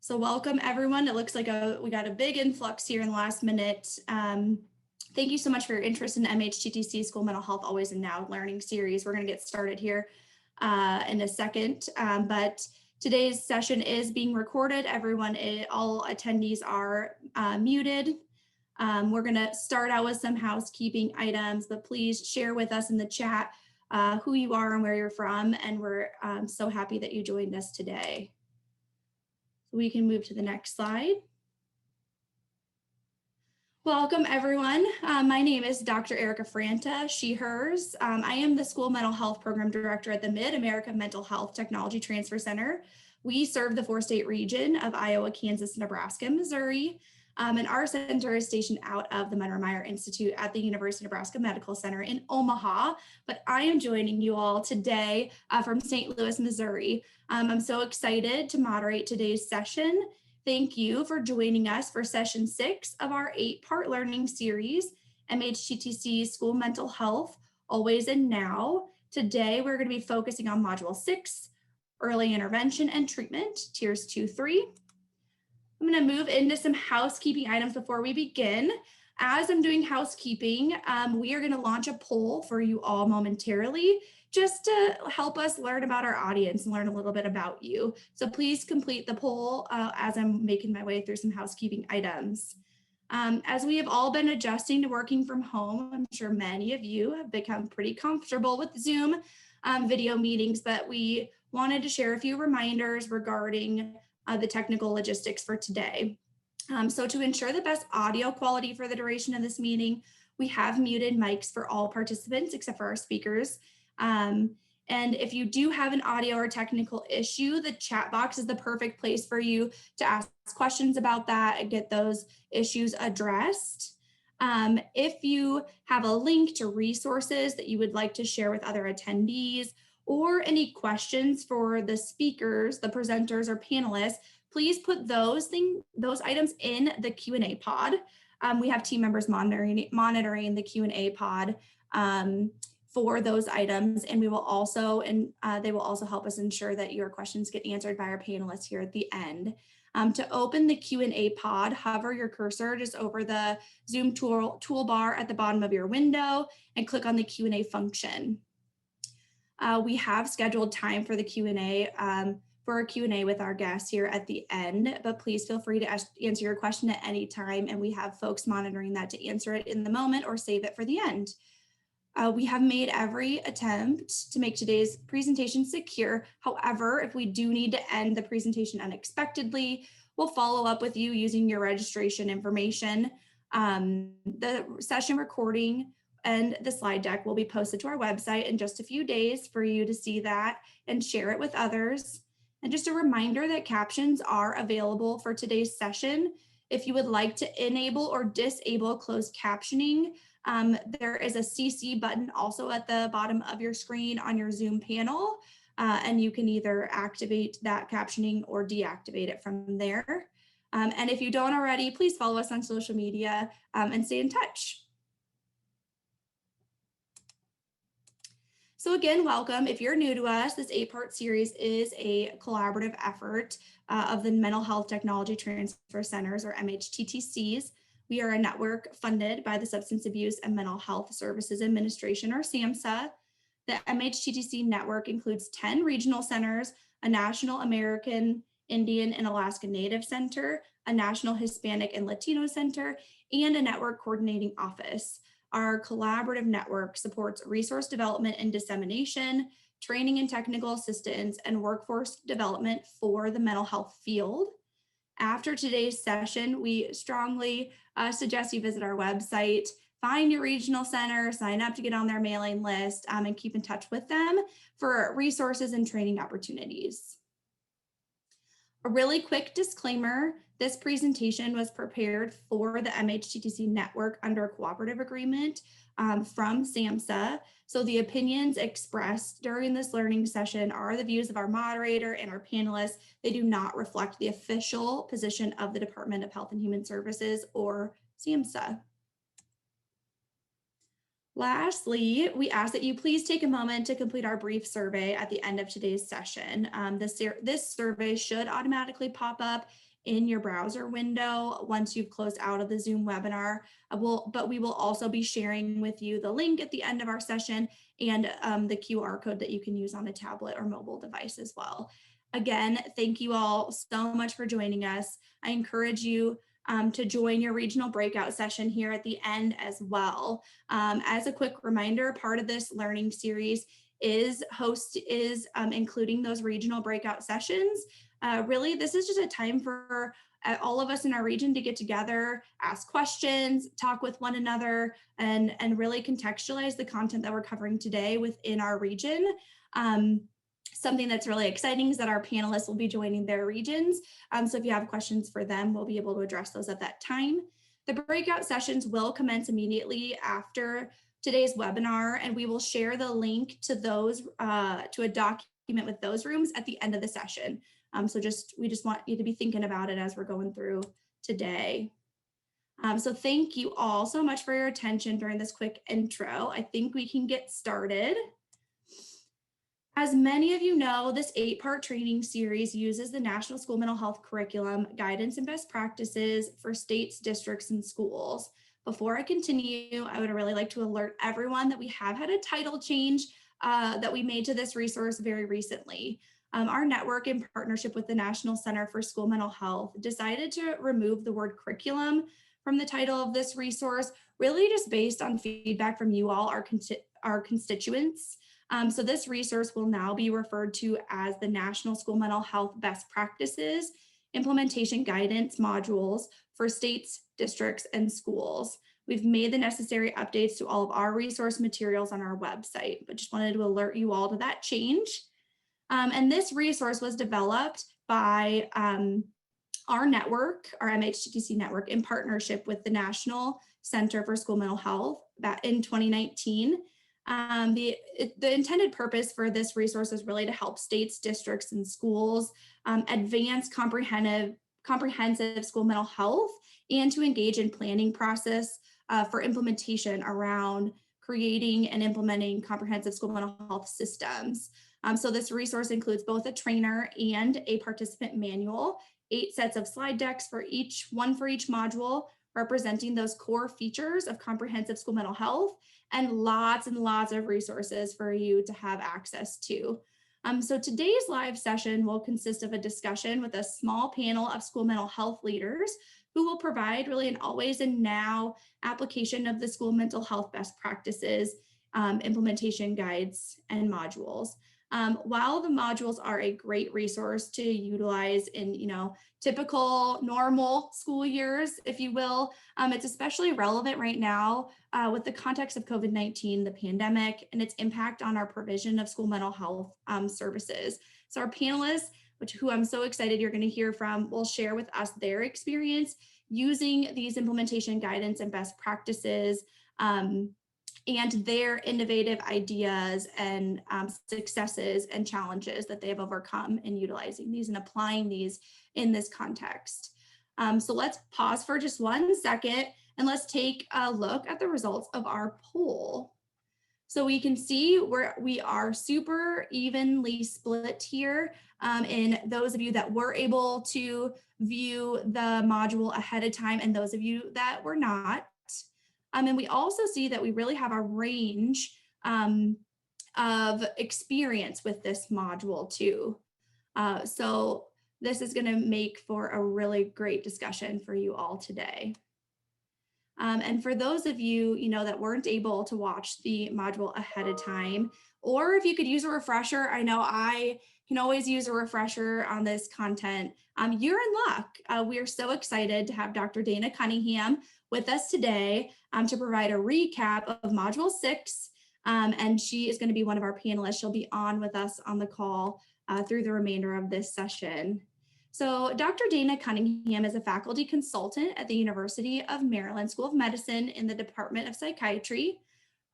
So welcome everyone. It looks like we got a big influx here in the last minute. Thank you so much for your interest in MHTTC School Mental Health Always and Now Learning Series. We're going to get started here in a second, but today's session is being recorded. All attendees are muted. We're going to start out with some housekeeping items, but please share with us in the chat who you are and where you're from, and we're so happy that you joined us today. We can move to the next slide. Welcome everyone. My name is Dr. Erica Franta, she, hers. I am the School Mental Health Program Director at the Mid-America Mental Health Technology Transfer Center. We serve the 4-state region of Iowa, Kansas, Nebraska, and Missouri. And our center is stationed out of the Munner-Meyer Institute at the University of Nebraska Medical Center in Omaha. But I am joining you all today from St. Louis, Missouri. I'm so excited to moderate today's session. Thank you for joining us for session 6 of our 8-part learning series, MHTTC School Mental Health, Always and Now. Today, we're going to be focusing on Module 6, Early Intervention and Treatment, Tiers 2-3. I'm going to move into some housekeeping items before we begin. As I'm doing housekeeping, we are going to launch a poll for you all momentarily, just to help us learn about our audience and learn a little bit about you. So please complete the poll as I'm making my way through some housekeeping items. As we have all been adjusting to working from home, I'm sure many of you have become pretty comfortable with Zoom video meetings, but we wanted to share a few reminders regarding the technical logistics for today. So to ensure the best audio quality for the duration of this meeting, we have muted mics for all participants except for our speakers. And if you do have an audio or technical issue, the chat box is the perfect place for you to ask questions about that and get those issues addressed. If you have a link to resources that you would like to share with other attendees, or any questions for the speakers, the presenters, or panelists, please put those items in the Q&A pod. We have team members monitoring the Q&A pod for those items, and they will also help us ensure that your questions get answered by our panelists here at the end. To open the Q&A pod, hover your cursor just over the Zoom toolbar at the bottom of your window and click on the Q&A function. We have scheduled time for the Q&A for a Q&A with our guests here at the end, but please feel free to answer your question at any time, and we have folks monitoring that to answer it in the moment or save it for the end. We have made every attempt to make today's presentation secure. However, if we do need to end the presentation unexpectedly, we'll follow up with you using your registration information. The session recording and the slide deck will be posted to our website in just a few days for you to see that and share it with others. And just a reminder that captions are available for today's session. If you would like to enable or disable closed captioning, there is a CC button also at the bottom of your screen on your Zoom panel, and you can either activate that captioning or deactivate it from there. And if you don't already, please follow us on social media and stay in touch. So again, welcome. If you're new to us, this 8-part series is a collaborative effort of the Mental Health Technology Transfer Centers, or MHTTCs. We are a network funded by the Substance Abuse and Mental Health Services Administration, or SAMHSA. The MHTTC network includes 10 regional centers, a national American, Indian, and Alaska Native Center, a national Hispanic and Latino center, and a network coordinating office. Our collaborative network supports resource development and dissemination, training and technical assistance, and workforce development for the mental health field. After today's session, we strongly suggest you visit our website, find your regional center, sign up to get on their mailing list, and keep in touch with them for resources and training opportunities. A really quick disclaimer, this presentation was prepared for the MHTTC network under a cooperative agreement from SAMHSA. So the opinions expressed during this learning session are the views of our moderator and our panelists. They do not reflect the official position of the Department of Health and Human Services or SAMHSA. Lastly, we ask that you please take a moment to complete our brief survey at the end of today's session. This survey should automatically pop up in your browser window once you've closed out of the Zoom webinar. But we will also be sharing with you the link at the end of our session and the QR code that you can use on a tablet or mobile device as well. Again, thank you all so much for joining us. I encourage you to join your regional breakout session here at the end as well. As a quick reminder, part of this learning series is including those regional breakout sessions. Really, this is just a time for all of us in our region to get together, ask questions, talk with one another, and really contextualize the content that we're covering today within our region. Something that's really exciting is that our panelists will be joining their regions. So if you have questions for them, we'll be able to address those at that time. The breakout sessions will commence immediately after today's webinar, and we will share the link to those to a document with those rooms at the end of the session. So we just want you to be thinking about it as we're going through today. So thank you all so much for your attention during this quick intro. I think we can get started. As many of you know, this 8-part training series uses the National School Mental Health Curriculum, Guidance and Best Practices for states, districts, and schools. Before I continue, I would really like to alert everyone that we have had a title change that we made to this resource very recently. Our network, in partnership with the National Center for School Mental Health, decided to remove the word curriculum from the title of this resource, really just based on feedback from you all, our constituents. So this resource will now be referred to as the National School Mental Health Best Practices Implementation Guidance Modules for states, districts, and schools. We've made the necessary updates to all of our resource materials on our website, but just wanted to alert you all to that change. And this resource was developed by our network, our MHTTC network, in partnership with the National Center for School Mental Health back in 2019. The intended purpose for this resource is really to help states, districts, and schools advance comprehensive school mental health and to engage in planning process for implementation around creating and implementing comprehensive school mental health systems. So this resource includes both a trainer and a participant manual, 8 sets of slide decks for each module, representing those core features of comprehensive school mental health, and lots of resources for you to have access to. So today's live session will consist of a discussion with a small panel of school mental health leaders who will provide really an always and now application of the school mental health best practices, implementation guides, and modules. While the modules are a great resource to utilize in, typical normal school years, if you will, it's especially relevant right now with the context of COVID-19, the pandemic, and its impact on our provision of school mental health services. So our panelists, who I'm so excited you're going to hear from, will share with us their experience using these implementation guidance and best practices, and their innovative ideas and successes and challenges that they have overcome in utilizing these and applying these in this context. So let's pause for just 1 second and let's take a look at the results of our poll. So we can see we are super evenly split here in those of you that were able to view the module ahead of time and those of you that were not. And we also see that we really have a range of experience with this module too. So this is going to make for a really great discussion for you all today. And for those of you, that weren't able to watch the module ahead of time, or if you could use a refresher, I know I can always use a refresher on this content. You're in luck. We are so excited to have Dr. Dana Cunningham with us today to provide a recap of Module 6. And she is going to be one of our panelists. She'll be on with us on the call through the remainder of this session. So Dr. Dana Cunningham is a faculty consultant at the University of Maryland School of Medicine in the Department of Psychiatry.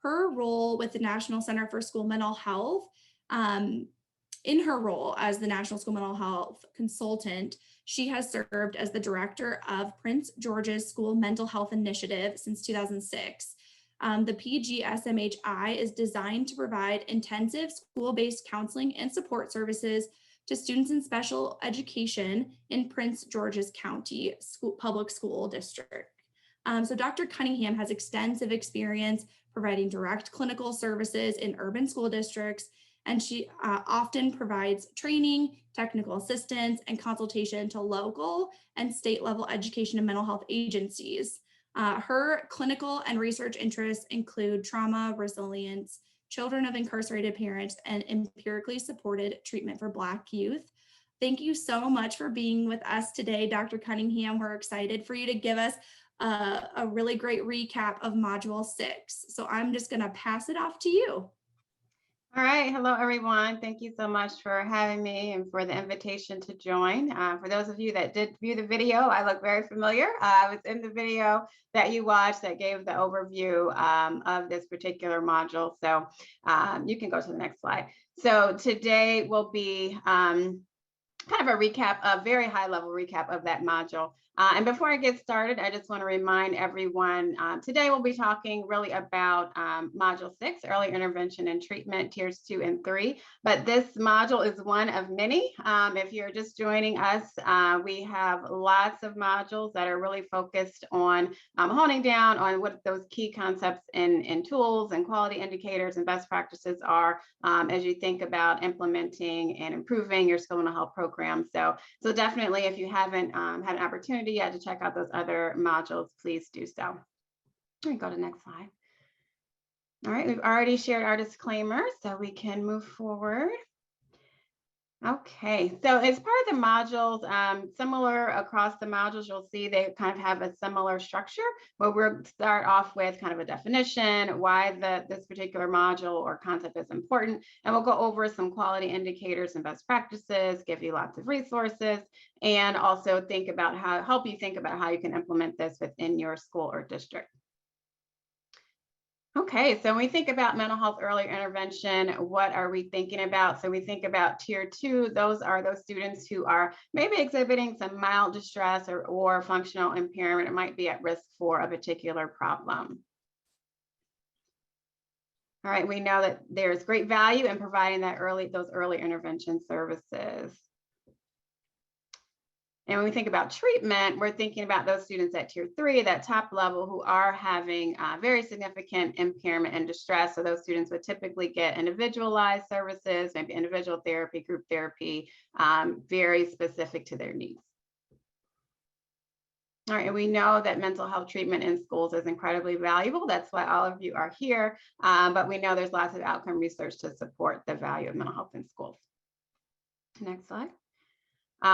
Her role with the National Center for School Mental Health, in her role as the National School Mental Health Consultant, she has served as the director of Prince George's School Mental Health Initiative since 2006. The PG-SMHI is designed to provide intensive school-based counseling and support services to students in special education in Prince George's County Public School District. So Dr. Cunningham has extensive experience providing direct clinical services in urban school districts, and she often provides training, technical assistance, and consultation to local and state level education and mental health agencies. Her clinical and research interests include trauma, resilience, children of incarcerated parents, and empirically supported treatment for Black youth. Thank you so much for being with us today, Dr. Cunningham. We're excited for you to give us a really great recap of Module 6. So I'm just going to pass it off to you. All right. Hello, everyone. Thank you so much for having me and for the invitation to join. For those of you that did view the video, I look very familiar. I was in the video that you watched that gave the overview of this particular module. So you can go to the next slide. So today will be kind of a recap, a very high level recap of that module. And before I get started, I just want to remind everyone, today we'll be talking really about Module 6, Early Intervention and Treatment, Tiers 2 and 3. But this module is one of many. If you're just joining us, we have lots of modules that are really focused on honing down on what those key concepts and tools and quality indicators and best practices are as you think about implementing and improving your school mental health program. So definitely, if you haven't had an opportunity yet to check out those other modules, please do so. All right, go to the next slide. All right, we've already shared our disclaimer, so we can move forward. Okay, so as part of the modules, similar across the modules, you'll see they kind of have a similar structure, but we'll start off with kind of a definition, why this particular module or concept is important, and we'll go over some quality indicators and best practices, give you lots of resources, and also help you think about how you can implement this within your school or district. Okay, so when we think about mental health early intervention, what are we thinking about? So we think about Tier 2, those are those students who are maybe exhibiting some mild distress or functional impairment. It might be at risk for a particular problem. All right, we know that there's great value in providing those early intervention services. And when we think about treatment, we're thinking about those students at Tier 3, that top level, who are having very significant impairment and distress. So those students would typically get individualized services, maybe individual therapy, group therapy, very specific to their needs. All right, and we know that mental health treatment in schools is incredibly valuable. That's why all of you are here. But we know there's lots of outcome research to support the value of mental health in schools. Next slide.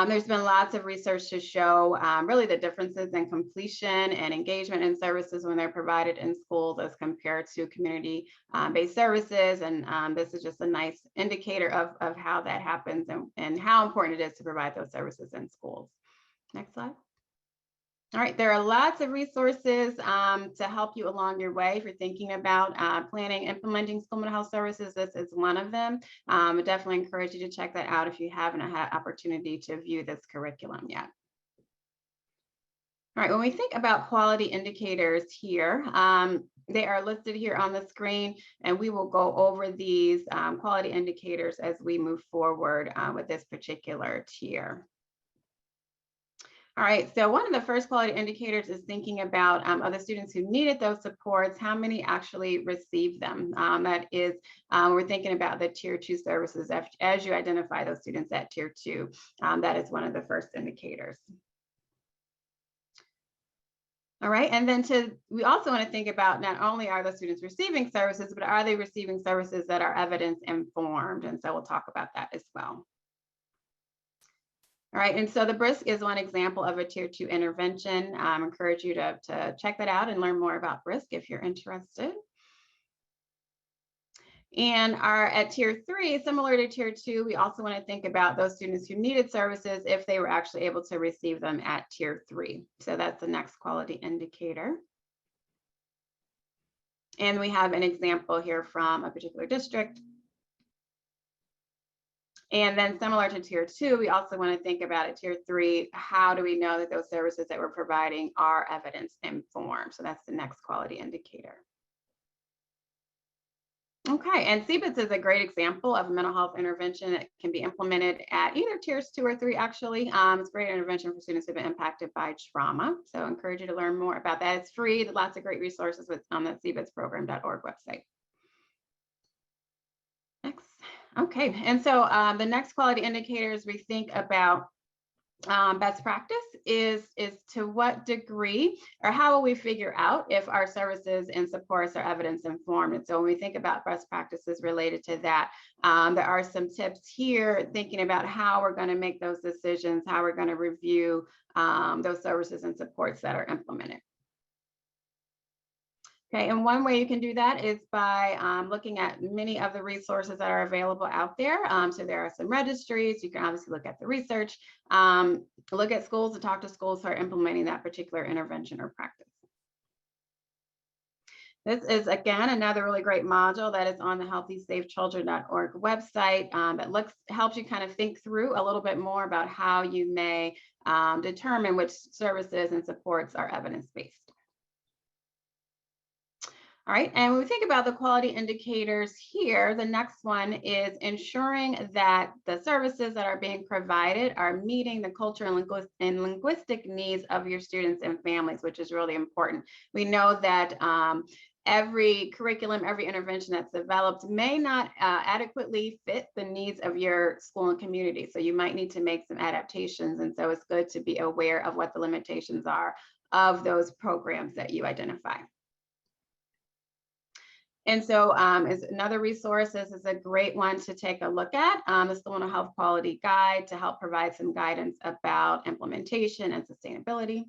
There's been lots of research to show really the differences in completion and engagement in services when they're provided in schools as compared to community-based services. And this is just a nice indicator of how that happens and how important it is to provide those services in schools. Next slide. All right, there are lots of resources to help you along your way if you're thinking about planning, implementing school mental health services. This is one of them. I definitely encourage you to check that out if you haven't had opportunity to view this curriculum yet. All right, when we think about quality indicators here, they are listed here on the screen, and we will go over these quality indicators as we move forward with this particular tier. All right, so one of the first quality indicators is thinking about other students who needed those supports, how many actually received them. That is, we're thinking about the Tier 2 services as you identify those students at Tier 2. That is one of the first indicators. All right, and then we also want to think about not only are those students receiving services, but are they receiving services that are evidence informed? And so we'll talk about that as well. All right, and so the BRISC is one example of a Tier 2 intervention. I encourage you to check that out and learn more about BRISC if you're interested. And at Tier 3, similar to Tier 2, we also want to think about those students who needed services if they were actually able to receive them at Tier 3. So that's the next quality indicator. And we have an example here from a particular district. And then similar to Tier 2, we also want to think about at Tier 3, how do we know that those services that we're providing are evidence informed? So that's the next quality indicator. Okay, and CBITS is a great example of a mental health intervention that can be implemented at either tiers 2 or 3, actually. It's a great intervention for students who've been impacted by trauma. So I encourage you to learn more about that. It's free, lots of great resources on the cbitsprogram.org website. Next. Okay, and so the next quality indicators we think about best practice is to what degree or how will we figure out if our services and supports are evidence informed. And so when we think about best practices related to that, there are some tips here thinking about how we're going to make those decisions, how we're going to review those services and supports that are implemented. Okay, and one way you can do that is by looking at many of the resources that are available out there. So there are some registries. You can obviously look at the research, look at schools and talk to schools who are implementing that particular intervention or practice. This is, again, another really great module that is on the healthysafechildren.org website that helps you kind of think through a little bit more about how you may determine which services and supports are evidence-based. All right, and when we think about the quality indicators here, the next one is ensuring that the services that are being provided are meeting the cultural and linguistic needs of your students and families, which is really important. We know that every curriculum, every intervention that's developed may not adequately fit the needs of your school and community. So you might need to make some adaptations. And so it's good to be aware of what the limitations are of those programs that you identify. And so is another resource. This is a great one to take a look at. It's the Mental Health Quality Guide to help provide some guidance about implementation and sustainability.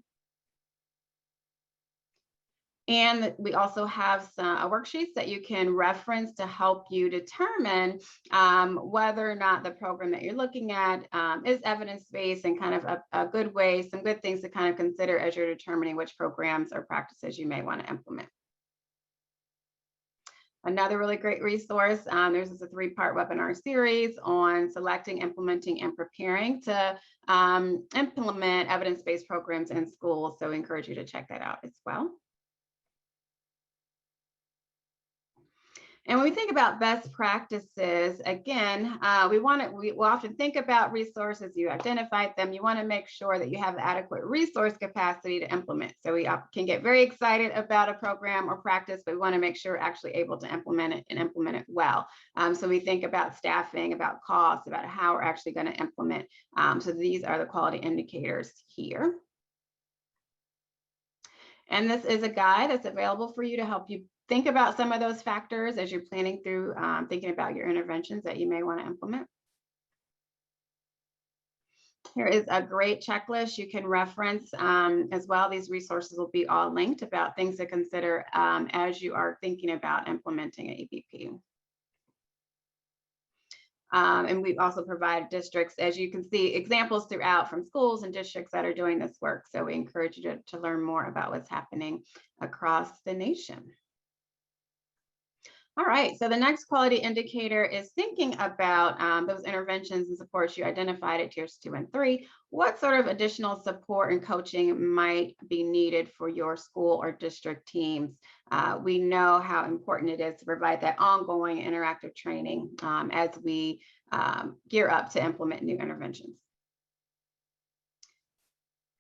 And we also have some worksheets that you can reference to help you determine whether or not the program that you're looking at is evidence-based, and kind of a good way, some good things to kind of consider as you're determining which programs or practices you may want to implement. Another really great resource, there's a 3-part webinar series on selecting, implementing, and preparing to implement evidence-based programs in schools. So I encourage you to check that out as well. And when we think about best practices, again, we often think about resources. You identified them. You want to make sure that you have adequate resource capacity to implement. So we can get very excited about a program or practice, but we want to make sure we're actually able to implement it and implement it well. So we think about staffing, about costs, about how we're actually going to implement. So these are the quality indicators here. And this is a guide that's available for you to help you think about some of those factors as you're planning through thinking about your interventions that you may want to implement. Here is a great checklist you can reference as well. These resources will be all linked about things to consider as you are thinking about implementing an EBP. And we've also provided districts, as you can see, examples throughout from schools and districts that are doing this work. So we encourage you to learn more about what's happening across the nation. All right, so the next quality indicator is thinking about those interventions and supports you identified at tiers 2 and 3. What sort of additional support and coaching might be needed for your school or district teams? We know how important it is to provide that ongoing interactive training as we gear up to implement new interventions.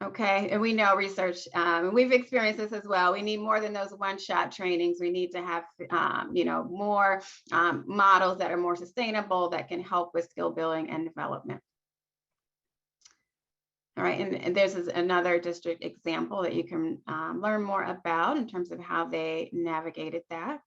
Okay, and we know research, and we've experienced this as well. We need more than those one-shot trainings. We need to have, more models that are more sustainable, that can help with skill building and development. All right, and this is another district example that you can learn more about in terms of how they navigated that.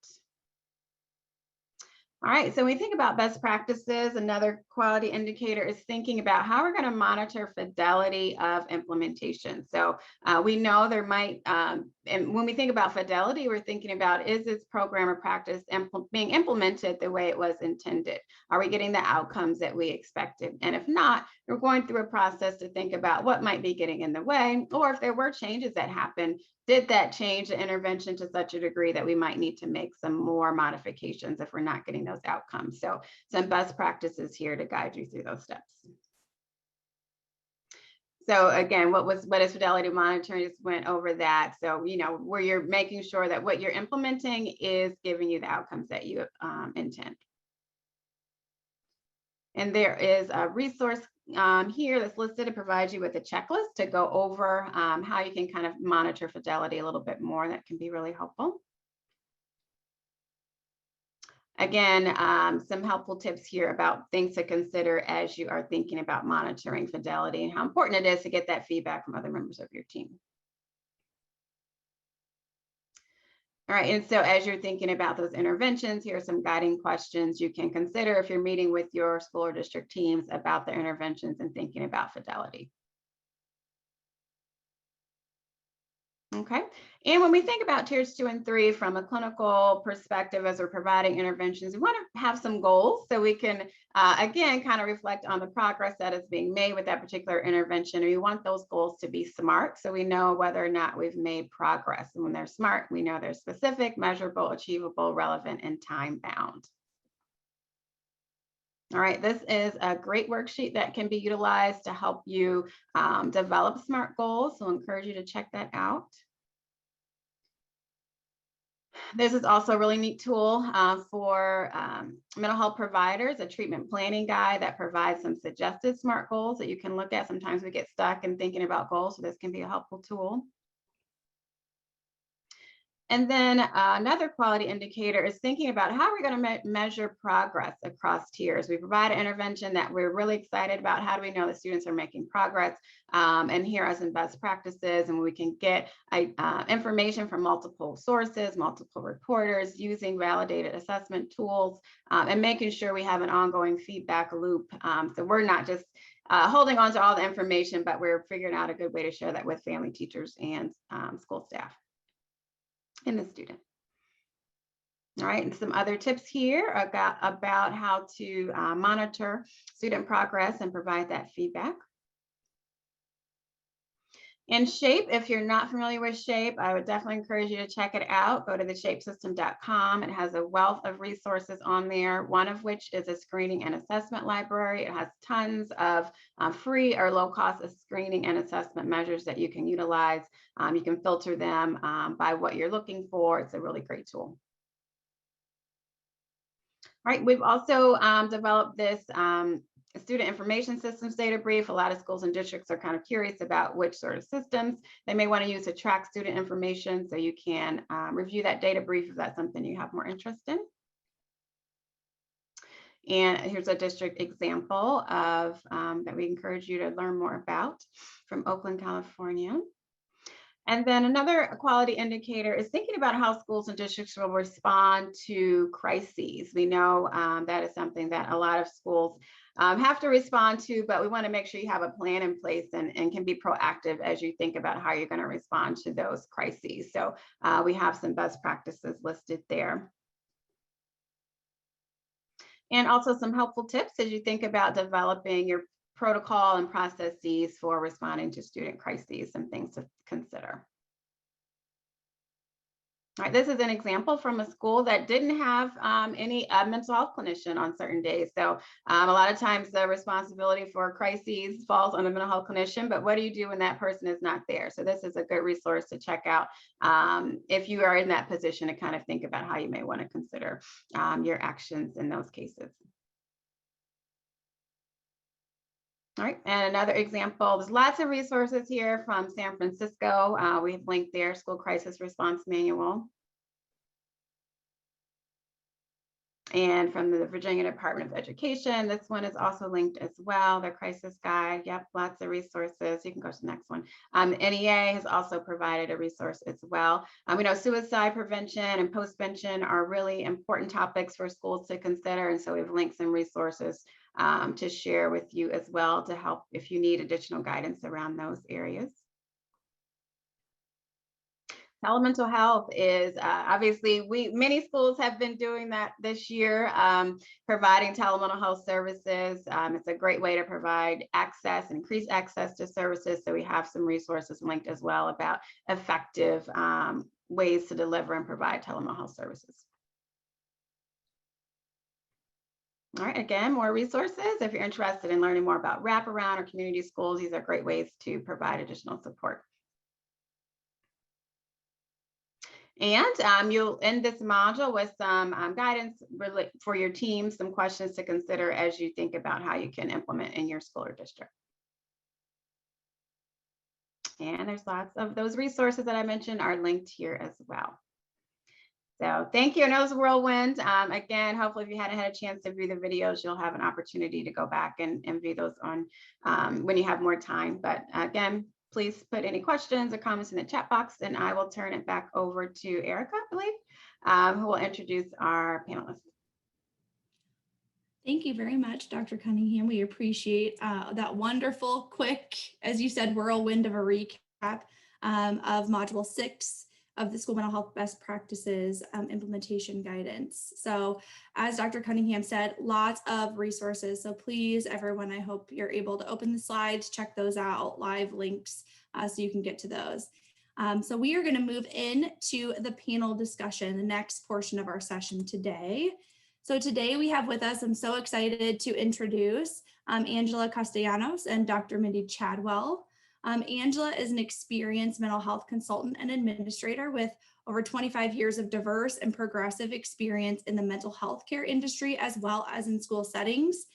All right, so when we think about best practices, another quality indicator is thinking about how we're going to monitor fidelity of implementation. So we know there might, and when we think about fidelity, we're thinking about, is this program or practice being implemented the way it was intended? Are we getting the outcomes that we expected? And if not, we're going through a process to think about what might be getting in the way, or if there were changes that happened, did that change the intervention to such a degree that we might need to make some more modifications if we're not getting those outcomes? So some best practices here to guide you through those steps. So again, what is fidelity monitoring? Just went over that. So, where you're making sure that what you're implementing is giving you the outcomes that you intend. And there is a resource here that's listed to provide you with a checklist to go over how you can kind of monitor fidelity a little bit more. That can be really helpful. Again, some helpful tips here about things to consider as you are thinking about monitoring fidelity and how important it is to get that feedback from other members of your team. All right, and so as you're thinking about those interventions, here are some guiding questions you can consider if you're meeting with your school or district teams about the interventions and thinking about fidelity. Okay, and when we think about tiers 2 and 3 from a clinical perspective, as we're providing interventions, we want to have some goals so we can, again, kind of reflect on the progress that is being made with that particular intervention. And we want those goals to be SMART so we know whether or not we've made progress. And when they're SMART, we know they're specific, measurable, achievable, relevant, and time bound. All right, this is a great worksheet that can be utilized to help you develop SMART goals. So I encourage you to check that out. This is also a really neat tool for mental health providers, a treatment planning guide that provides some suggested SMART goals that you can look at. Sometimes we get stuck in thinking about goals, so this can be a helpful tool. And then another quality indicator is thinking about how we're going to measure progress across tiers. We provide an intervention that we're really excited about. How do we know the students are making progress? And here are some best practices, and we can get information from multiple sources, multiple reporters, using validated assessment tools, and making sure we have an ongoing feedback loop. So we're not just holding on to all the information, but we're figuring out a good way to share that with family, teachers, and school staff and the student. All right, and some other tips here about how to monitor student progress and provide that feedback. And SHAPE, if you're not familiar with SHAPE, I would definitely encourage you to check it out. Go to theshapesystem.com. It has a wealth of resources on there, one of which is a screening and assessment library. It has tons of free or low-cost screening and assessment measures that you can utilize. You can filter them by what you're looking for. It's a really great tool. All right, we've also developed this student information systems data brief. A lot of schools and districts are kind of curious about which sort of systems they may want to use to track student information. So you can review that data brief if that's something you have more interest in. And here's a district example of that we encourage you to learn more about from Oakland, California. And then another quality indicator is thinking about how schools and districts will respond to crises. We know that is something that a lot of schools have to respond to, but we want to make sure you have a plan in place and can be proactive as you think about how you're going to respond to those crises. So we have some best practices listed there. And also some helpful tips as you think about developing your protocol and processes for responding to student crises, and things to consider. All right, this is an example from a school that didn't have any mental health clinician on certain days. So a lot of times the responsibility for crises falls on the mental health clinician, but what do you do when that person is not there? So this is a good resource to check out if you are in that position, to kind of think about how you may want to consider your actions in those cases. All right, and another example, there's lots of resources here from San Francisco. We have linked their school crisis response manual. And from the Virginia Department of Education, this one is also linked as well, their crisis guide. Yep, lots of resources. You can go to the next one. NEA has also provided a resource as well. We know suicide prevention and postvention are really important topics for schools to consider. And so we've linked some resources to share with you as well to help if you need additional guidance around those areas. Telemental health is obviously many schools have been doing that this year, providing telemental health services. It's a great way to provide access, increase access to services. So we have some resources linked as well about effective ways to deliver and provide telemental health services. All right, again, more resources. If you're interested in learning more about wraparound or community schools, these are great ways to provide additional support. And you'll end this module with some guidance for your team, some questions to consider as you think about how you can implement in your school or district. And there's lots of those resources that I mentioned are linked here as well. So thank you. I know it was a whirlwind. Again, hopefully if you hadn't had a chance to view the videos, you'll have an opportunity to go back and view those on when you have more time. But again, please put any questions or comments in the chat box, and I will turn it back over to Erica, I believe, who will introduce our panelists. Thank you very much, Dr. Cunningham. We appreciate that wonderful, quick, as you said, whirlwind of a recap of Module 6 of the School Mental Health Best Practices Implementation Guidance. So as Dr. Cunningham said, lots of resources. So please, everyone, I hope you're able to open the slides, check those out, live links, so you can get to those. So we are going to move into the panel discussion, the next portion of our session today. So today we have with us, I'm so excited to introduce Angela Castellanos and Dr. Mindy Chadwell. Angela is an experienced mental health consultant and administrator with over 25 years of diverse and progressive experience in the mental health care industry, as well as in school settings.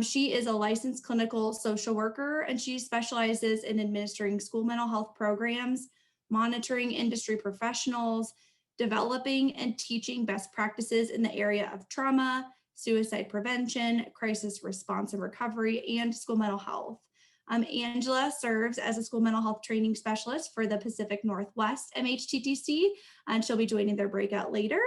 She is a licensed clinical social worker, and she specializes in administering school mental health programs, monitoring industry professionals, developing and teaching best practices in the area of trauma, suicide prevention, crisis response and recovery, and school mental health. Angela serves as a school mental health training specialist for the Pacific Northwest MHTTC, and she'll be joining their breakout later.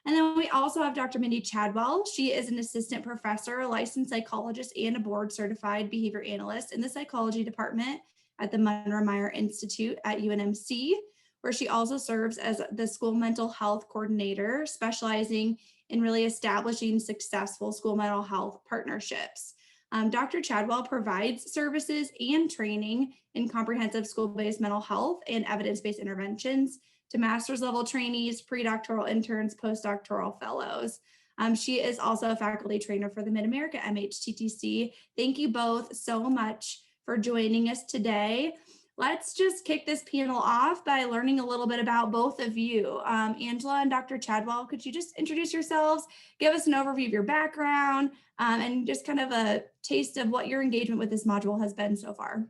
And then we also have Dr. Mindy Chadwell. She is an assistant professor, a licensed psychologist, and a board certified behavior analyst in the psychology department at the Munro-Meyer Institute at UNMC, where she also serves as the school mental health coordinator, specializing in really establishing successful school mental health partnerships. Dr. Chadwell provides services and training in comprehensive school-based mental health and evidence-based interventions to master's level trainees, pre-doctoral interns, postdoctoral fellows. She is also a faculty trainer for the Mid-America MHTTC. Thank you both so much for joining us today. Let's just kick this panel off by learning a little bit about both of you. Angela and Dr. Chadwell, could you just introduce yourselves, give us an overview of your background, and just kind of a taste of what your engagement with this module has been so far?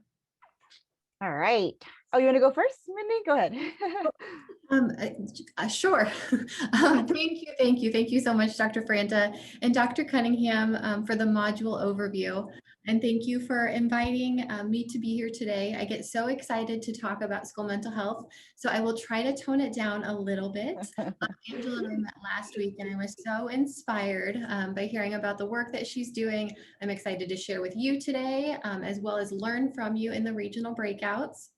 All right. Oh, you want to go first, Mindy? Go ahead. Sure. Thank you so much, Dr. Franta and Dr. Cunningham, for the module overview. And thank you for inviting me to be here today. I get so excited to talk about school mental health, so I will try to tone it down a little bit. Angela and I met last week, and I was so inspired by hearing about the work that she's doing. I'm excited to share with you today, as well as learn from you in the regional breakouts.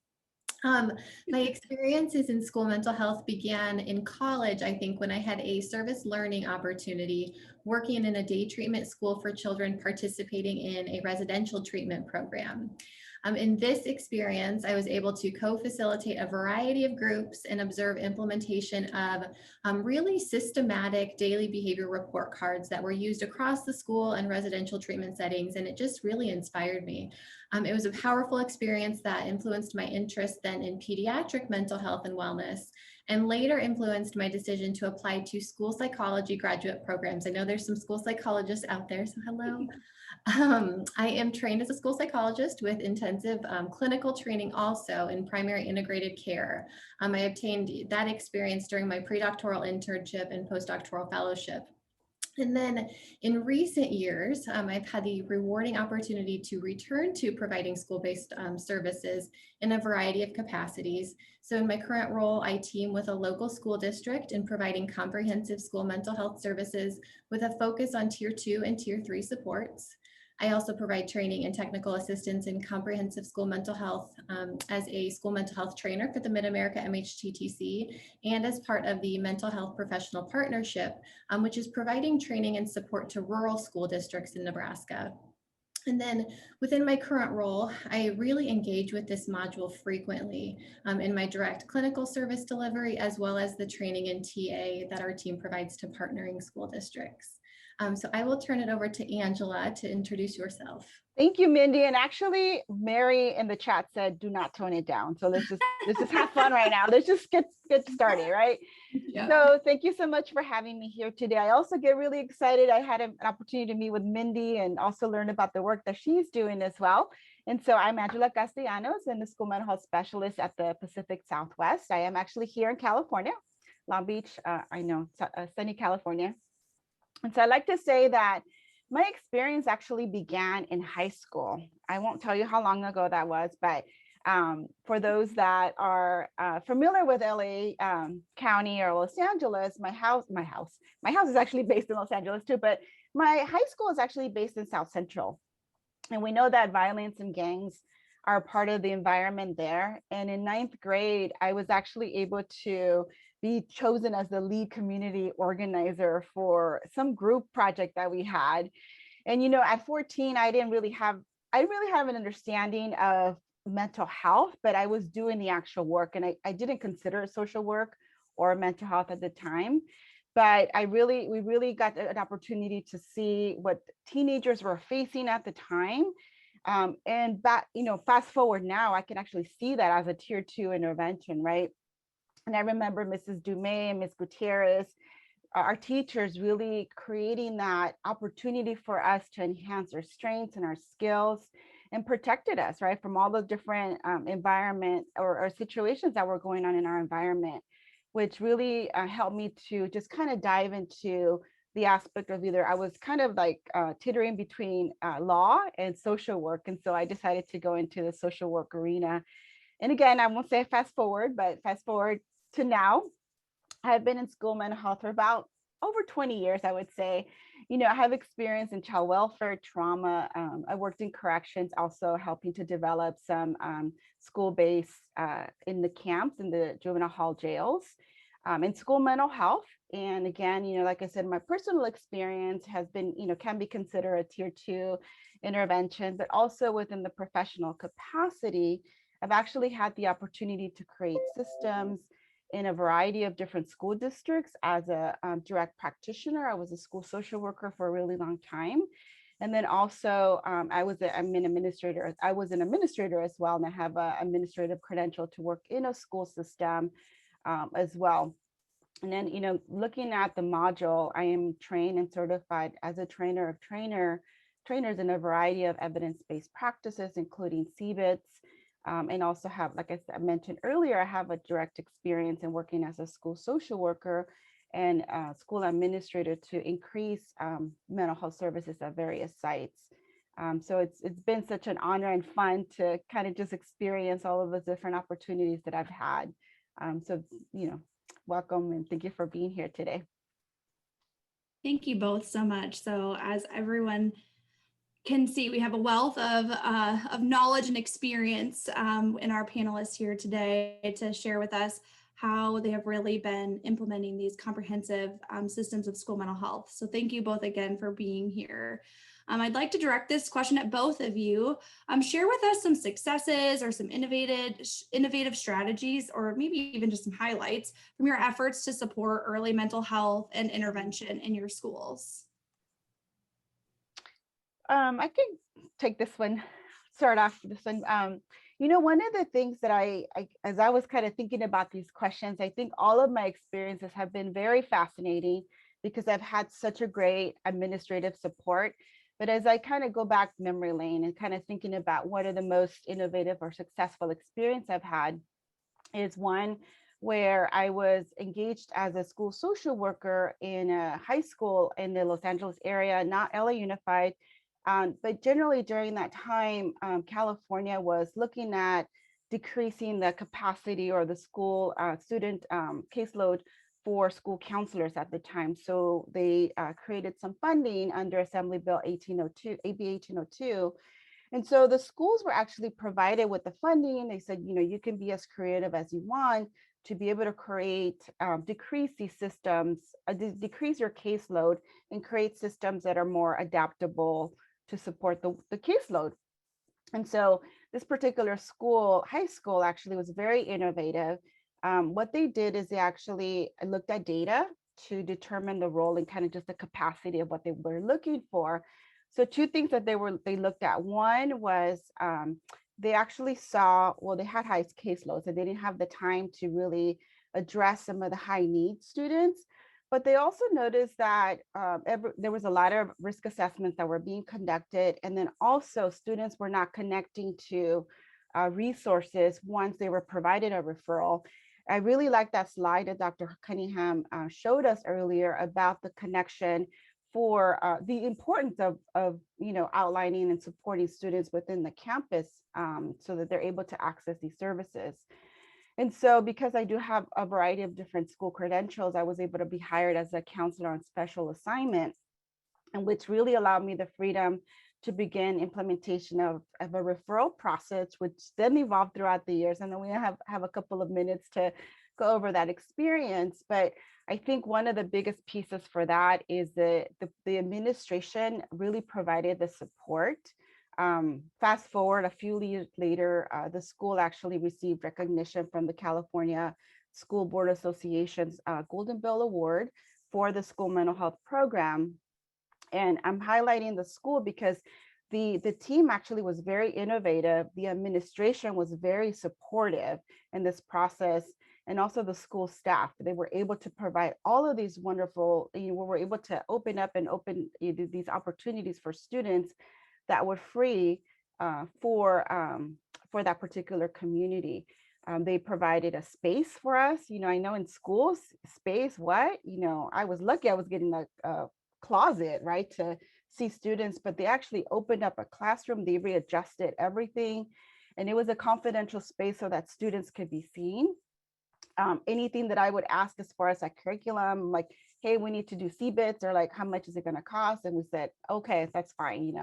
My experiences in school mental health began in college, I think, when I had a service learning opportunity working in a day treatment school for children participating in a residential treatment program. In this experience, I was able to co-facilitate a variety of groups and observe implementation of really systematic daily behavior report cards that were used across the school and residential treatment settings, and it just really inspired me. It was a powerful experience that influenced my interest then in pediatric mental health and wellness, and later influenced my decision to apply to school psychology graduate programs. I know there's some school psychologists out there, so hello. I am trained as a school psychologist with intensive clinical training also in primary integrated care. I obtained that experience during my pre-doctoral internship and postdoctoral fellowship. And then in recent years, I've had the rewarding opportunity to return to providing school-based services in a variety of capacities. So in my current role, I team with a local school district in providing comprehensive school mental health services with a focus on Tier 2 and Tier 3 supports. I also provide training and technical assistance in comprehensive school mental health as a school mental health trainer for the Mid-America MHTTC and as part of the Mental Health Professional Partnership, which is providing training and support to rural school districts in Nebraska. And then within my current role, I really engage with this module frequently in my direct clinical service delivery, as well as the training and TA that our team provides to partnering school districts. So I will turn it over to Angela to introduce yourself. Thank you, Mindy. And actually, Mary in the chat said, do not tone it down. So let's just have fun right now. Let's just get started, right? Yep. So thank you so much for having me here today. I also get really excited. I had an opportunity to meet with Mindy and also learn about the work that she's doing as well. And so I'm Angela Castellanos, and the school mental health specialist at the Pacific Southwest. I am actually here in California, Long Beach, sunny California. And so I like to say that my experience actually began in high school. I won't tell you how long ago that was, but for those that are familiar with LA County or Los Angeles, my house is actually based in Los Angeles too, but my high school is actually based in South Central. And we know that violence and gangs are part of the environment there. And in 9th grade, I was actually able to be chosen as the lead community organizer for some group project that we had. And, you know, at 14, I didn't really have an understanding of mental health, but I was doing the actual work, and I didn't consider it social work or mental health at the time. But we really got an opportunity to see what teenagers were facing at the time. And fast forward now, I can actually see that as a tier 2 intervention, right? And I remember Mrs. Dumais and Ms. Gutierrez, our teachers, really creating that opportunity for us to enhance our strengths and our skills, and protected us, right, from all the different environment or situations that were going on in our environment, which really helped me to just kind of dive into the aspect of either I was kind of like teetering between law and social work. And so I decided to go into the social work arena. And again, I won't say fast forward, but fast forward to now, I've been in school mental health for about over 20 years, I would say. You know, I have experience in child welfare, trauma. I worked in corrections, also helping to develop some school-based in the camps, in the juvenile hall jails, in school mental health. And again, you know, like I said, my personal experience has been, you know, can be considered a tier 2 intervention, but also within the professional capacity, I've actually had the opportunity to create systems in a variety of different school districts as a direct practitioner. I was a school social worker for a really long time. And then also I'm an administrator. I was an administrator as well, and I have an administrative credential to work in a school system as well. And then, you know, looking at the module, I am trained and certified as a trainer of trainers in a variety of evidence-based practices, including CBITS. And also have, like I mentioned earlier, I have a direct experience in working as a school social worker and school administrator to increase mental health services at various sites. So it's been such an honor and fun to kind of just experience all of the different opportunities that I've had. So, you know, welcome and thank you for being here today. Thank you both so much. So as everyone can see, we have a wealth of knowledge and experience in our panelists here today to share with us how they have really been implementing these comprehensive systems of school mental health. So thank you both again for being here. I'd like to direct this question at both of you. Share with us some successes or some innovative strategies, or maybe even just some highlights from your efforts to support early mental health and intervention in your schools. I can take this one, start off this one. You know, one of the things that as I was kind of thinking about these questions, I think all of my experiences have been very fascinating because I've had such a great administrative support. But as I kind of go back memory lane and kind of thinking about what are the most innovative or successful experience I've had, is one where I was engaged as a school social worker in a high school in the Los Angeles area, not LA Unified. But generally during that time, California was looking at decreasing the capacity or the school student caseload for school counselors at the time. So they created some funding under Assembly Bill 1802, AB 1802. And so the schools were actually provided with the funding. They said, you know, you can be as creative as you want to be able to create, decrease these systems, decrease your caseload and create systems that are more adaptable to support the caseload. And so this particular school, high school, actually was very innovative. What they did is they actually looked at data to determine the role and kind of just the capacity of what they were looking for. So two things that they looked at. One was they actually saw, well, they had high caseloads and they didn't have the time to really address some of the high need students. But they also noticed that there was a lot of risk assessments that were being conducted. And then also students were not connecting to resources once they were provided a referral. I really like that slide that Dr. Cunningham showed us earlier about the connection for the importance of outlining and supporting students within the campus so that they're able to access these services. And so because I do have a variety of different school credentials, I was able to be hired as a counselor on special assignment, and which really allowed me the freedom to begin implementation of a referral process, which then evolved throughout the years. And then we have a couple of minutes to go over that experience. But I think one of the biggest pieces for that is the administration really provided the support. Fast forward a few years later, the school actually received recognition from the California School Board Association's Golden Bell Award for the school mental health program. And I'm highlighting the school because the team actually was very innovative. The administration was very supportive in this process, and also the school staff. They were able to provide all of these wonderful, we were able to open up these opportunities for students that were free for that particular community. They provided a space for us. I know in schools, space, what? I was lucky I was getting a closet, right, to see students, but they actually opened up a classroom. They readjusted everything. And it was a confidential space so that students could be seen. Anything that I would ask as far as like curriculum, like, hey, we need to do CBITs, or like, how much is it going to cost? And we said, okay, that's fine,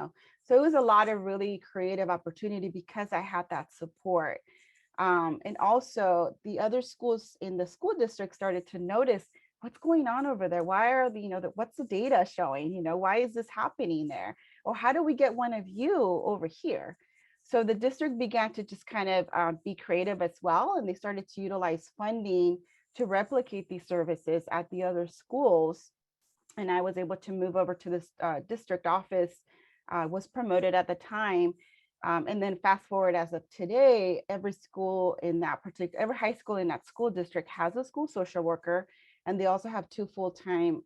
So it was a lot of really creative opportunity because I had that support. And also the other schools in the school district started to notice what's going on over there. Why are what's the data showing? Why is this happening there? Or how do we get one of you over here? So the district began to just kind of be creative as well. And they started to utilize funding to replicate these services at the other schools. And I was able to move over to this district office, was promoted at the time. And then fast forward as of today, every high school in that school district has a school social worker, and they also have 2 full-time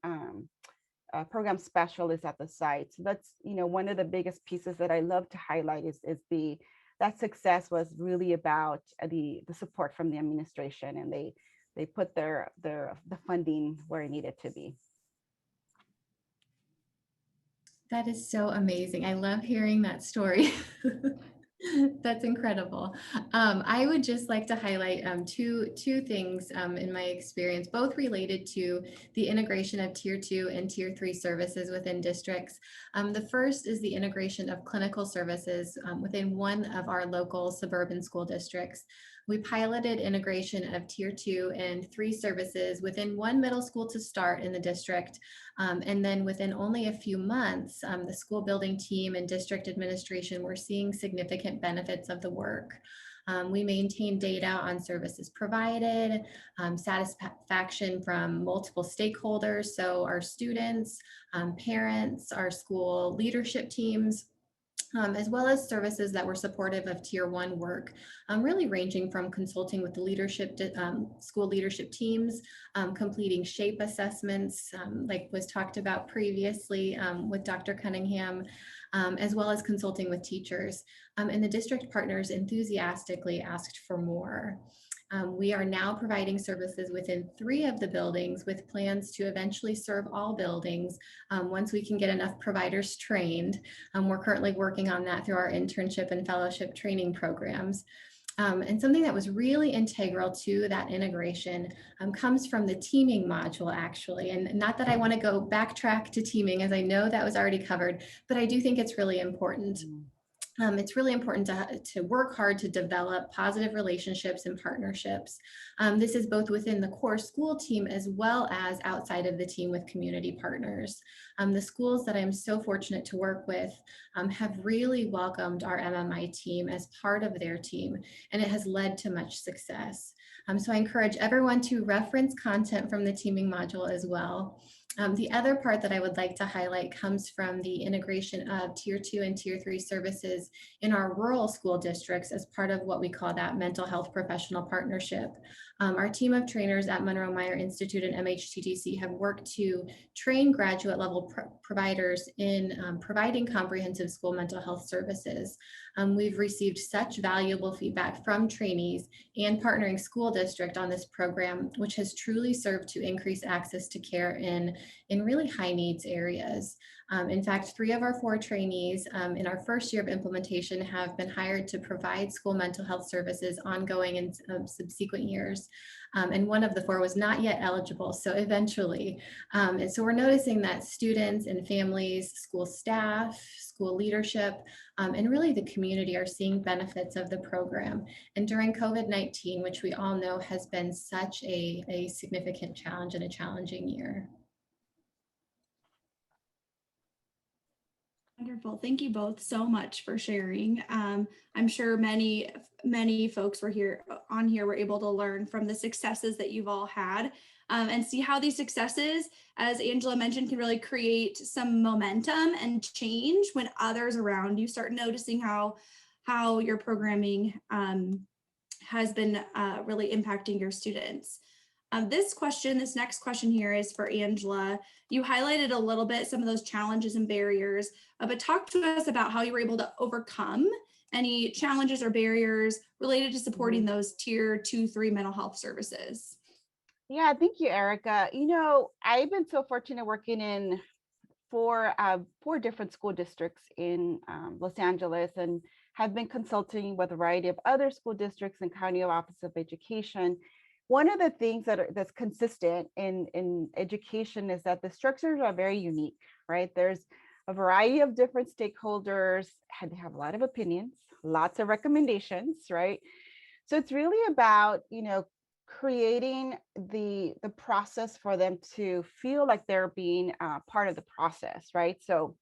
program specialists at the site. So that's, one of the biggest pieces that I love to highlight is that success was really about the support from the administration, and they put the funding where it needed to be. That is so amazing. I love hearing that story. That's incredible. I would just like to highlight two things in my experience, both related to the integration of Tier 2 and Tier 3 services within districts. The first is the integration of clinical services within one of our local suburban school districts. We piloted integration of Tier 2 and 3 services within one middle school to start in the district. And then within only a few months, the school building team and district administration were seeing significant benefits of the work. We maintain data on services provided, satisfaction from multiple stakeholders, so our students, parents, our school leadership teams, as well as services that were supportive of Tier 1 work, really ranging from consulting with the school leadership teams, completing SHAPE assessments, like was talked about previously with Dr. Cunningham, as well as consulting with teachers. And the district partners enthusiastically asked for more. We are now providing services within 3 of the buildings with plans to eventually serve all buildings once we can get enough providers trained. We're currently working on that through our internship and fellowship training programs. And something that was really integral to that integration comes from the teaming module, actually. And not that I want to go backtrack to teaming, as I know that was already covered, but I do think it's really important. It's really important to work hard to develop positive relationships and partnerships. This is both within the core school team as well as outside of the team with community partners. The schools that I'm so fortunate to work with have really welcomed our MMI team as part of their team, and it has led to much success. So I encourage everyone to reference content from the teaming module as well. The other part that I would like to highlight comes from the integration of Tier 2 and Tier 3 services in our rural school districts as part of what we call that mental health professional partnership. Our team of trainers at Monroe Meyer Institute and MHTTC have worked to train graduate level providers in providing comprehensive school mental health services. We've received such valuable feedback from trainees and partnering school district on this program, which has truly served to increase access to care in really high needs areas. In fact, 3 of our 4 trainees in our first year of implementation have been hired to provide school mental health services ongoing in subsequent years. And 1 of the 4 was not yet eligible, so eventually. And so we're noticing that students and families, school staff, school leadership, and really the community are seeing benefits of the program. And during COVID-19, which we all know has been such a significant challenge and a challenging year. Wonderful. Thank you both so much for sharing. I'm sure many folks were were able to learn from the successes that you've all had and see how these successes, as Angela mentioned, can really create some momentum and change when others around you start noticing how your programming has been really impacting your students. This next question here is for Angela. You highlighted a little bit some of those challenges and barriers, but talk to us about how you were able to overcome any challenges or barriers related to supporting those Tier 2, 3 mental health services. Yeah, thank you, Erica. You know, I've been so fortunate working in 4 different school districts in Los Angeles, and have been consulting with a variety of other school districts and County Office of Education. One of the things that's consistent in education is that the structures are very unique, right? There's a variety of different stakeholders, and they have a lot of opinions, lots of recommendations, right? So it's really about, you know, creating the process for them to feel like they're being part of the process, right? So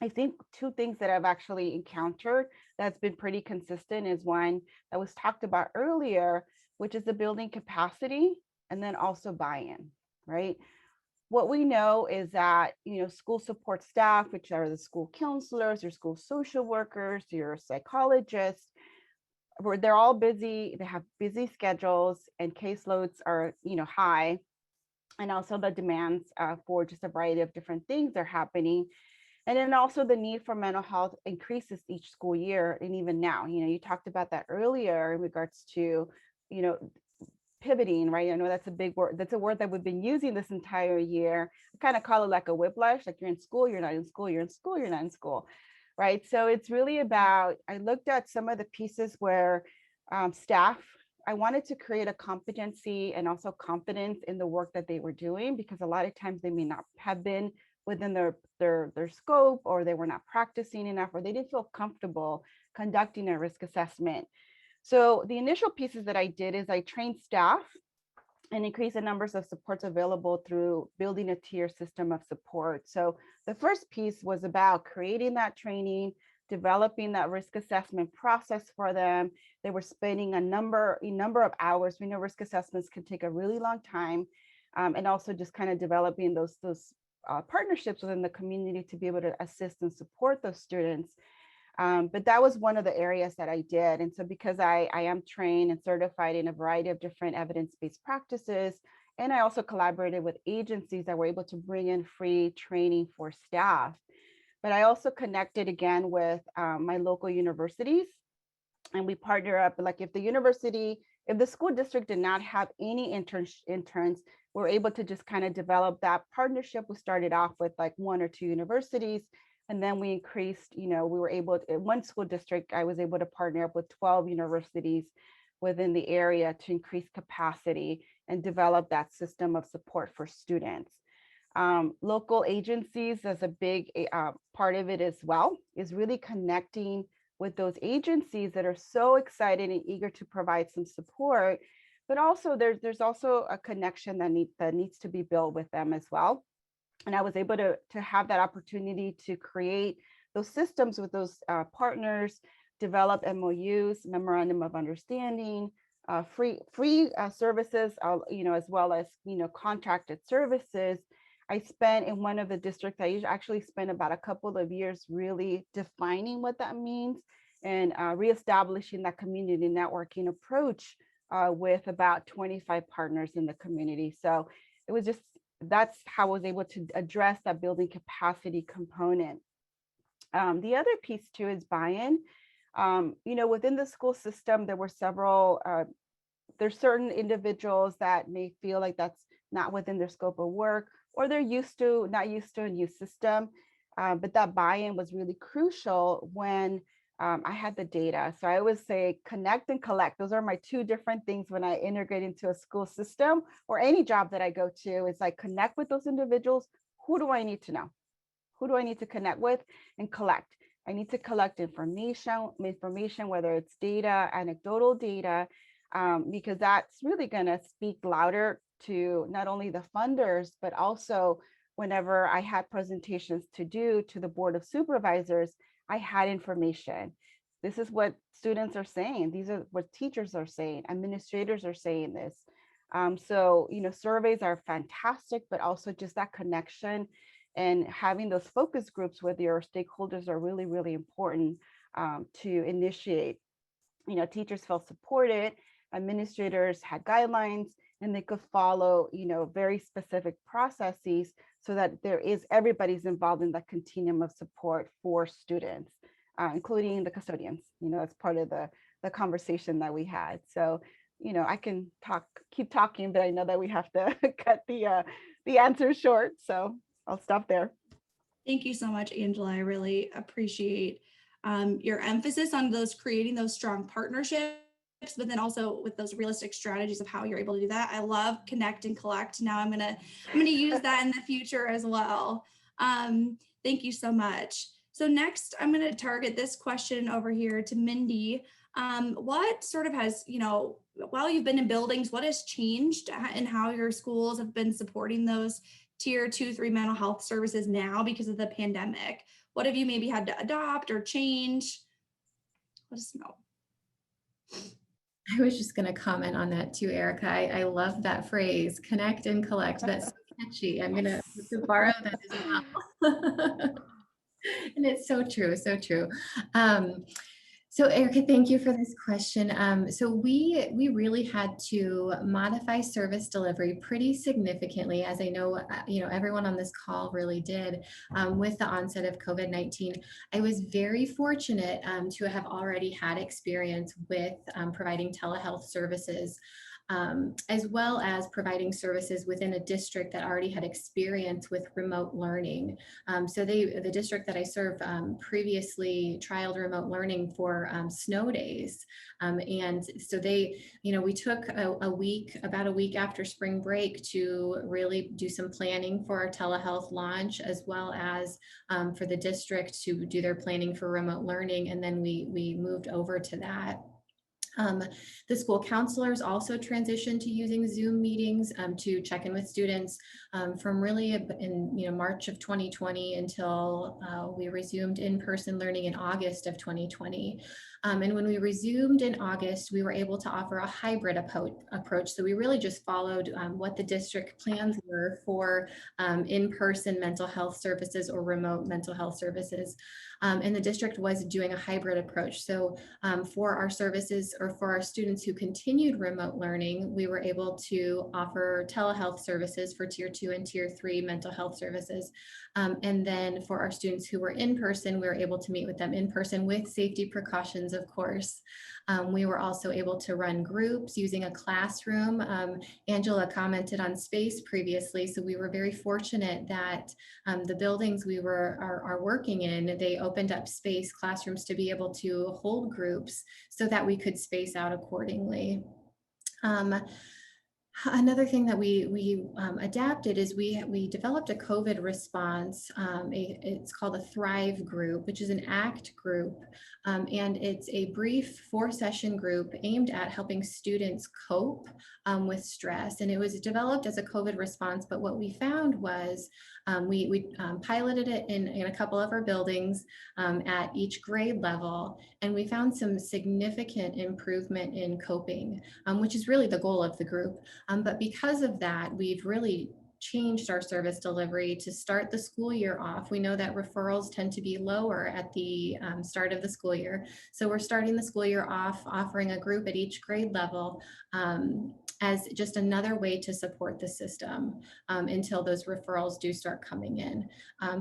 I think 2 things that I've actually encountered that's been pretty consistent is one that was talked about earlier, which is the building capacity, and then also buy-in, right? What we know is that, you know, school support staff, which are the school counselors, your school social workers, your psychologists, they're all busy, they have busy schedules, and caseloads are, you know, high. And also the demands for just a variety of different things are happening. And then also the need for mental health increases each school year. And even now, you know, you talked about that earlier in regards to, you know, pivoting, right? I know that's a big word. That's a word that we've been using this entire year. I kind of call it like a whiplash, like you're in school, you're not in school, you're in school, you're not in school, right? So it's really about, I looked at some of the pieces where staff, I wanted to create a competency and also confidence in the work that they were doing, because a lot of times they may not have been within their scope, or they were not practicing enough, or they didn't feel comfortable conducting a risk assessment. So the initial pieces that I did is I trained staff and increased the numbers of supports available through building a tier system of support. So the first piece was about creating that training, developing that risk assessment process for them. They were spending a number of hours. We know risk assessments can take a really long time, and also just kind of developing those partnerships within the community to be able to assist and support those students. But that was one of the areas that I did. And so because I am trained and certified in a variety of different evidence-based practices, and I also collaborated with agencies that were able to bring in free training for staff. But I also connected again with my local universities, and we partner up. Like if the school district did not have any interns, we're able to just kind of develop that partnership. We started off with like 1 or 2 universities, and then we increased, you know, we were able to, in one school district, I was able to partner up with 12 universities within the area to increase capacity and develop that system of support for students. Local agencies, as a big part of it as well, is really connecting with those agencies that are so excited and eager to provide some support, but also there's also a connection that needs to be built with them as well. And I was able to have that opportunity to create those systems with those partners, develop MOUs, memorandum of understanding, free services, as well as contracted services. I spent in one of the districts, I actually spent about a couple of years really defining what that means and reestablishing that community networking approach with about 25 partners in the community. So it was just, that's how I was able to address that building capacity component. The other piece too is buy-in. Within the school system, there were several, there's certain individuals that may feel like that's not within their scope of work, or they're not used to a new system. But that buy-in was really crucial when I had the data. So I always say connect and collect. Those are my two different things when I integrate into a school system or any job that I go to. It's like connect with those individuals. Who do I need to know? Who do I need to connect with and collect? I need to collect information, whether it's data, anecdotal data, because that's really going to speak louder to not only the funders, but also whenever I had presentations to do to the Board of Supervisors, I had information. This is what students are saying. These are what teachers are saying. Administrators are saying this. So, surveys are fantastic, but also just that connection and having those focus groups with your stakeholders are really, really important to initiate. Teachers felt supported, administrators had guidelines, and they could follow, very specific processes so that everybody's involved in that continuum of support for students, including the custodians, as part of the conversation that we had. So, I can keep talking, but I know that we have to cut the answer short. So I'll stop there. Thank you so much, Angela. I really appreciate your emphasis on creating those strong partnerships, but then also with those realistic strategies of how you're able to do that. I love connect and collect. Now I'm gonna use that in the future as well. Thank you so much. So next, I'm gonna target this question over here to Mindy. What sort of has, while you've been in buildings, what has changed in how your schools have been supporting those tier 2-3 mental health services now because of the pandemic? What have you maybe had to adopt or change? Let us know. I was just going to comment on that too, Erica. I love that phrase, connect and collect. That's so catchy. I'm going to borrow that as well. And it's so true, so true. So Erica, thank you for this question. So we really had to modify service delivery pretty significantly, as I know, everyone on this call really did with the onset of COVID-19. I was very fortunate to have already had experience with providing telehealth services, as well as providing services within a district that already had experience with remote learning. So the district that I serve previously trialed remote learning for snow days. And so we took about a week after spring break to really do some planning for our telehealth launch, as well as for the district to do their planning for remote learning. And then we moved over to that. The school counselors also transitioned to using Zoom meetings to check in with students from really in March of 2020 until we resumed in-person learning in August of 2020. And when we resumed in August, we were able to offer a hybrid approach. So we really just followed what the district plans were for in-person mental health services or remote mental health services. And the district was doing a hybrid approach. So for our services or for our students who continued remote learning, we were able to offer telehealth services for tier 2 and tier 3 mental health services. And then for our students who were in person, we were able to meet with them in person with safety precautions, of course. We were also able to run groups using a classroom. Angela commented on space previously, so we were very fortunate that the buildings we are working in, they opened up space, classrooms, to be able to hold groups so that we could space out accordingly. Another thing that we adapted is we developed a COVID response. It's called a Thrive group, which is an ACT group, and it's a brief 4-session group aimed at helping students cope with stress. And it was developed as a COVID response, but what we found was we piloted it in a couple of our buildings at each grade level, and we found some significant improvement in coping, which is really the goal of the group. But because of that, we've really changed our service delivery to start the school year off. We know that referrals tend to be lower at the start of the school year. So we're starting the school year off offering a group at each grade level as just another way to support the system until those referrals do start coming in.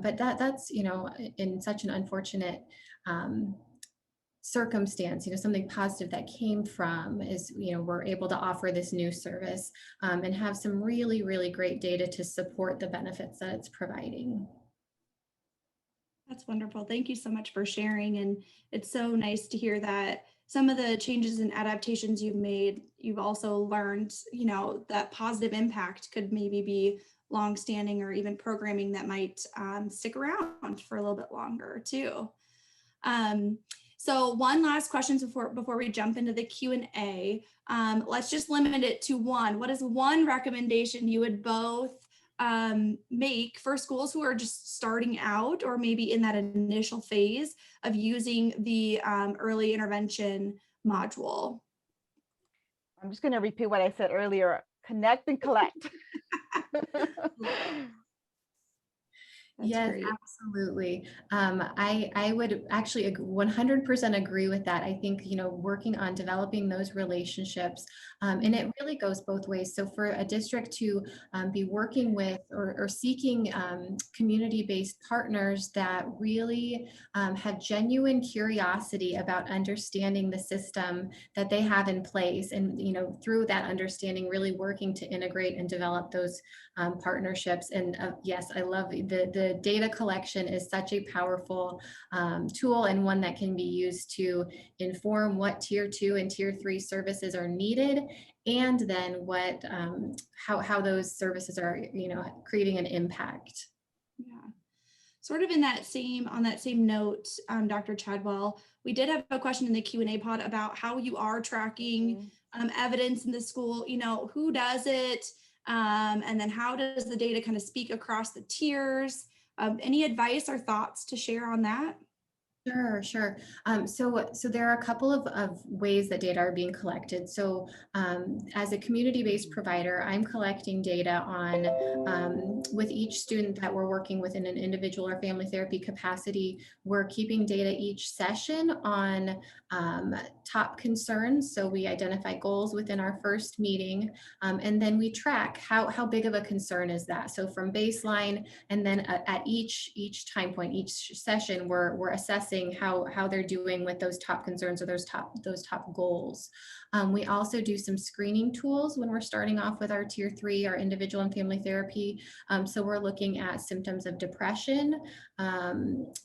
But that's, you know, in such an unfortunate circumstance, you know, something positive that came from is, you know, we're able to offer this new service and have some really, really great data to support the benefits that it's providing. That's wonderful. Thank you so much for sharing. And it's so nice to hear that some of the changes and adaptations you've made, you've also learned, you know, that positive impact could maybe be longstanding or even programming that might stick around for a little bit longer too. So one last question before we jump into the Q&A. Let's just limit it to one. What is one recommendation you would both make for schools who are just starting out or maybe in that initial phase of using the early intervention module? I'm just going to repeat what I said earlier: connect and collect. That's yes, great. absolutely. I would actually 100% agree with that. I think, you know, working on developing those relationships, and it really goes both ways. So for a district to be working with or seeking community-based partners that really have genuine curiosity about understanding the system that they have in place, and, you know, through that understanding, really working to integrate and develop those partnerships. And yes, I love the data collection is such a powerful tool, and one that can be used to inform what tier 2 and tier 3 services are needed, and then what how those services are, you know, creating an impact. Yeah. Sort of on that same note, Dr. Chadwell, we did have a question in the Q&A pod about how you are tracking evidence in the school. You know, who does it? And then how does the data kind of speak across the tiers? Any advice or thoughts to share on that? Sure. So there are a couple of ways that data are being collected. So as a community-based provider, I'm collecting data on with each student that we're working with in an individual or family therapy capacity. We're keeping data each session on top concerns. So we identify goals within our first meeting, and then we track how big of a concern is that. So from baseline, and then at each time point, each session, we're assessing how they're doing with those top concerns or those top goals. We also do some screening tools when we're starting off with our tier 3, our individual and family therapy. So we're looking at symptoms of depression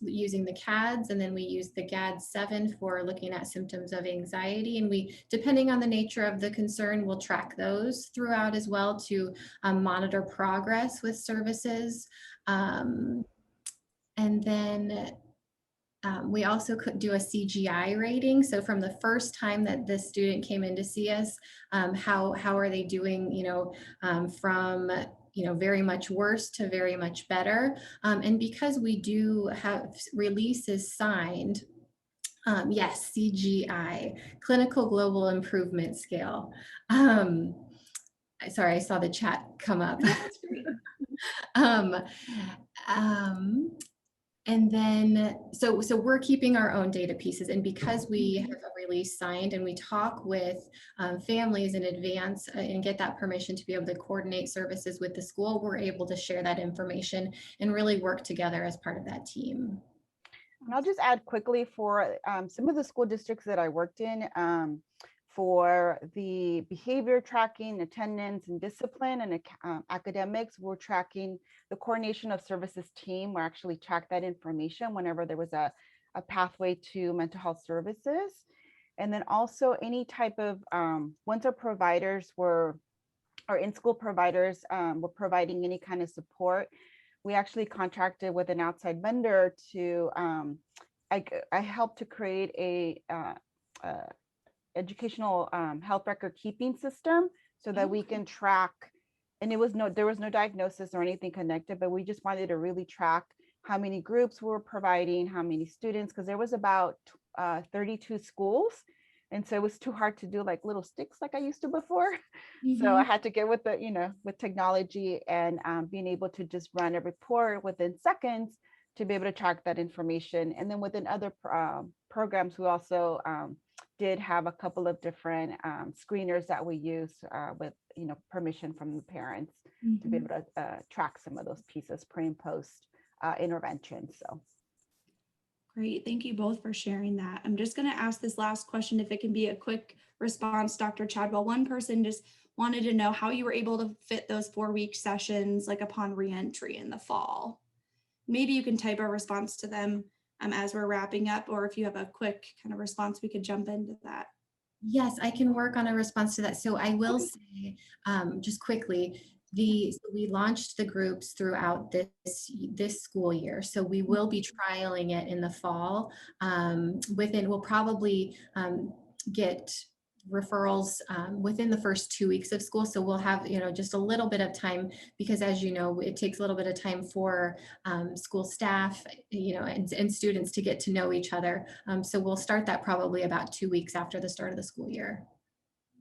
using the CADS, and then we use the GAD-7 for looking at symptoms of anxiety. And we, depending on the nature of the concern, we'll track those throughout as well to monitor progress with services. And then we also could do a CGI rating. So from the first time that the student came in to see us, how are they doing, you know, from, you know, very much worse to very much better. And because we do have releases signed, yes, CGI, Clinical Global Improvement Scale. Sorry, I saw the chat come up. That's great. And then, so we're keeping our own data pieces, and because we have a release signed and we talk with families in advance and get that permission to be able to coordinate services with the school, we're able to share that information and really work together as part of that team. And I'll just add quickly for some of the school districts that I worked in, for the behavior tracking, attendance and discipline, and academics, we're tracking the coordination of services team. We actually track that information whenever there was a pathway to mental health services. And then also any type of, once our providers were or in-school providers were providing any kind of support, we actually contracted with an outside vendor to, I helped to create a educational health record keeping system so that we can track, and there was no diagnosis or anything connected, but we just wanted to really track how many groups we were providing, how many students, because there was about 32 schools. And so it was too hard to do like little sticks like I used to before. So I had to get with the, with technology and being able to just run a report within seconds to be able to track that information. And then within other programs, we also did have a couple of different screeners that we use with, permission from the parents to be able to track some of those pieces pre and post intervention. So. Great. Thank you both for sharing that. I'm just going to ask this last question, if it can be a quick response, Dr. Chadwell. One person just wanted to know how you were able to fit those 4-week sessions like upon reentry in the fall. Maybe you can type a response to them as we're wrapping up, or if you have a quick kind of response, we could jump into that. Yes, I can work on a response to that. So I will say just quickly, we launched the groups throughout this school year. So we will be trialing it in the fall. We'll probably get referrals within the first 2 weeks of school. So we'll have, just a little bit of time, because as you know, it takes a little bit of time for school staff, and students to get to know each other. So we'll start that probably about 2 weeks after the start of the school year.